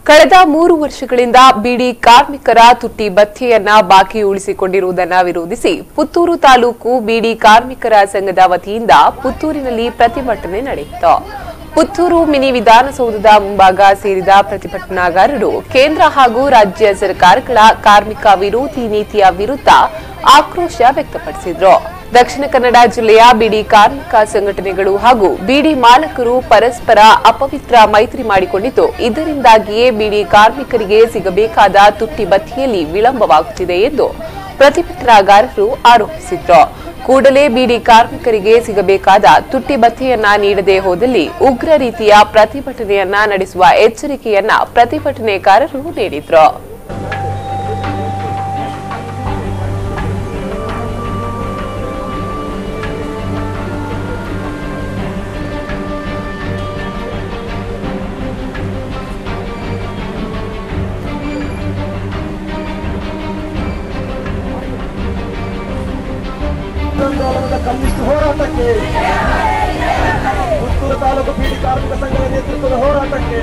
ಕಳೆದ 3 ವರ್ಷಗಳಿಂದ ಬೀಡಿ ಕಾರ್ಮಿಕರ ತುಟ್ಟಿ ಭತ್ಯೆಯನ್ನ ಬಾಕಿ ಉಳಿಸಿಕೊಂಡಿರುವುದನ್ನು ವಿರೋಧಿಸಿ ಪುತ್ತೂರು ತಾಲೂಕು ಬೀಡಿ ಕಾರ್ಮಿಕರ ಸಂಘದ ವತಿಯಿಂದ ಪುತ್ತೂರಿನಲ್ಲಿ ಪ್ರತಿಭಟನೆ ನಡೆಯಿತು. ಪುತ್ತೂರು ಮಿನಿ ವಿಧಾನಸೌಧದ ಮುಂಭಾಗ ಸೇರಿದ ಪ್ರತಿಭಟನಾಕಾರರು ಕೇಂದ್ರ ಹಾಗೂ ರಾಜ್ಯ ಸರ್ಕಾರಗಳ ಕಾರ್ಮಿಕ ವಿರೋಧಿ ನೀತಿಯ ವಿರುದ್ಧ ಆಕ್ರೋಶ ವ್ಯಕ್ತಪಡಿಸಿದರು. ದಕ್ಷಿಣ ಕನ್ನಡ ಜಿಲ್ಲೆಯ ಬೀಡಿ ಕಾರ್ಮಿಕ ಸಂಘಟನೆಗಳು ಹಾಗೂ ಬೀಡಿ ಮಾಲಕರು ಪರಸ್ಪರ ಅಪವಿತ್ರ ಮೈತ್ರಿ ಮಾಡಿಕೊಂಡಿದ್ದು, ಇದರಿಂದಾಗಿಯೇ ಬೀಡಿ ಕಾರ್ಮಿಕರಿಗೆ ಸಿಗಬೇಕಾದ ತುಟ್ಟಿ ಭತ್ಯೆಯಲ್ಲಿ ವಿಳಂಬವಾಗುತ್ತಿದೆ ಎಂದು ಪ್ರತಿಭಟನಾಕಾರರು ಆರೋಪಿಸಿದರು. ಕೂಡಲೇ ಬೀಡಿ ಕಾರ್ಮಿಕರಿಗೆ ಸಿಗಬೇಕಾದ ತುಟ್ಟಿ ಭತ್ಯೆಯನ್ನ ನೀಡದೆ ಹೋದಲ್ಲಿ ಉಗ್ರ ರೀತಿಯ ಪ್ರತಿಭಟನೆಯನ್ನ ನಡೆಸುವ ಎಚ್ಚರಿಕೆಯನ್ನ ಪ್ರತಿಭಟನೆಕಾರರು ನೀಡಿದರು. ಕಮ್ಯುನಿಸ್ಟ್ ಹೋರಾಟಕ್ಕೆ ಪುತ್ತೂರು ತಾಲೂಕು ಬೀಡಿ ಕಾರ್ಮಿಕ ಸಂಘದ ನೇತೃತ್ವದ ಹೋರಾಟಕ್ಕೆ